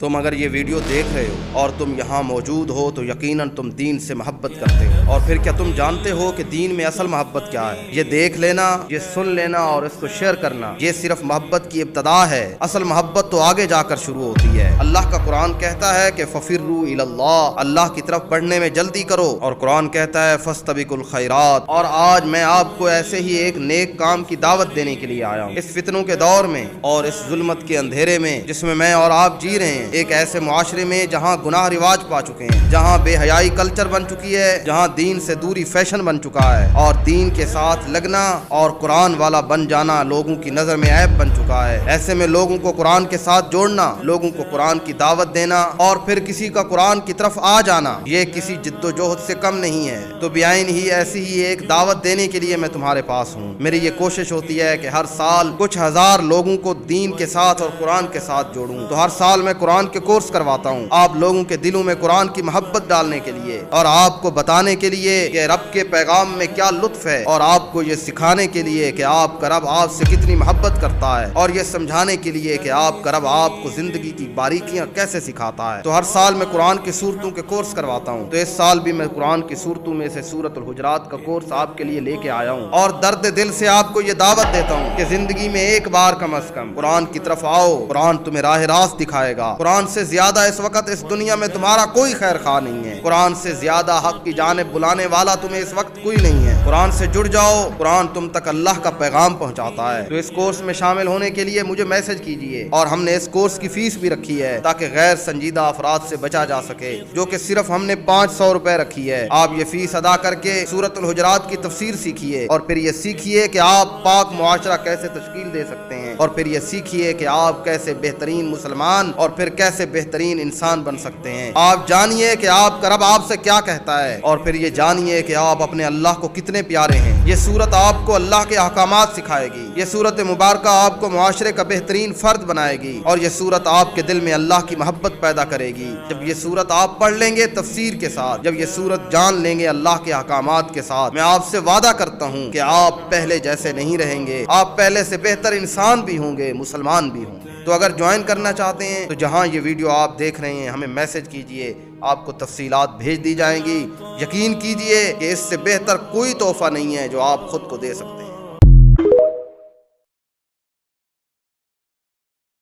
तुम अगर ये वीडियो देख रहे हो और तुम यहाँ मौजूद हो तो यकीनन तुम दीन से मोहब्बत करते हो। और फिर क्या तुम जानते हो कि दीन में असल मोहब्बत क्या है? ये देख लेना, ये सुन लेना और इसको शेयर करना, ये सिर्फ मोहब्बत की इब्तदा है। असल मोहब्बत तो आगे जाकर शुरू होती है। अल्लाह का कुरान कहता है कि फफिर्रू इलल्लाह, अल्लाह की तरफ बढ़ने में जल्दी करो। और कुरान कहता है फस्तबिकुल खैरात। और आज मैं आपको ऐसे ही एक नेक काम की दावत देने के लिए आया हूँ। इस फितनों के दौर में और इस जुल्मत के अंधेरे में जिसमें मैं और आप जी रहे हैं, एक ऐसे मुआशरे में जहाँ गुनाह रिवाज पा चुके हैं, जहाँ बेहयाई कल्चर बन चुकी है, जहाँ दीन से दूरी फैशन बन चुका है और दीन के साथ लगना और कुरान वाला बन जाना लोगों की नजर में ऐब बन चुका है। ऐसे में लोगों को कुरान के साथ जोड़ना, लोगों को कुरान की दावत देना और फिर किसी का कुरान की तरफ आ जाना, ये किसी जिद्दोजहद से कम नहीं है। तो बेआइन ही ऐसी ही एक दावत देने के लिए मैं तुम्हारे पास हूँ। मेरी ये कोशिश होती है कि हर साल कुछ हजार लोगों को दीन के साथ और कुरान के साथ जोड़ूं। तो हर साल मैं कुरान के कोर्स करवाता हूँ, आप लोगों के दिलों में कुरान की मोहब्बत डालने के लिए और आपको बताने के लिए कि रब के पैगाम में क्या लुत्फ है, और आपको ये सिखाने के लिए कि आपका रब आपसे कितनी मोहब्बत करता है, और ये समझाने के लिए कि आपका रब आपको जिंदगी की बारीकियां कैसे सिखाता है। तो हर साल मैं कुरान की सूरतों के कोर्स करवाता हूँ। तो इस साल भी मैं कुरान की सूरतों में से सूरतुल हुजरात का कोर्स आपके लिए लेके आया हूँ और दर्द दिल से आपको ये दावत देता हूँ कि जिंदगी में एक बार कम अज कम कुरान की तरफ आओ। कुरान तुम्हें राह रास्त दिखाएगा। कुरान से ज्यादा इस वक्त इस दुनिया में तुम्हारा कोई खैर खा नहीं है। कुरान से ज्यादा हक की जानिब बुलाने वाला तुम्हें इस वक्त कोई नहीं है। कुरान से जुड़ जाओ, कुरान तुम तक अल्लाह का पैगाम पहुंचाता है। तो इस कोर्स में शामिल होने के लिए मुझे मैसेज कीजिए। और हमने इस कोर्स की फीस भी रखी है ताकि गैर संजीदा अफराद से बचा जा सके, जो कि सिर्फ हमने 500 रुपए रखी है। आप ये फीस अदा करके सूरतुल हुजरात की तफसीर सीखिए और फिर ये सीखिए कि आप पाक मुआशरा कैसे तश्कील दे सकते हैं, और फिर ये सीखिए कि आप कैसे बेहतरीन मुसलमान और फिर कैसे बेहतरीन इंसान बन सकते हैं। आप जानिए कि आपका रब आपसे क्या कहता है, और फिर ये जानिए कि आप अपने अल्लाह को कितने प्यारे हैं। ये सूरत आपको अल्लाह के अहकामात सिखाएगी। ये सूरत मुबारक आपको मुआशरे का बेहतरीन फर्द बनाएगी, और ये सूरत आपके दिल में अल्लाह की मोहब्बत पैदा करेगी। जब ये सूरत आप पढ़ लेंगे तफसीर के साथ, जब ये सूरत जान लेंगे अल्लाह के अहकामात के साथ, मैं आपसे वादा करता हूँ कि आप पहले जैसे नहीं रहेंगे, आप पहले से बेहतर इंसान भी होंगे, मुसलमान भी होंगे। तो अगर ज्वाइन करना चाहते हैं तो जहां ये वीडियो आप देख रहे हैं हमें मैसेज कीजिए, आपको तफसीलात भेज दी जाएंगी। यकीन कीजिए कि इससे बेहतर कोई तोहफा नहीं है जो आप खुद को दे सकते हैं।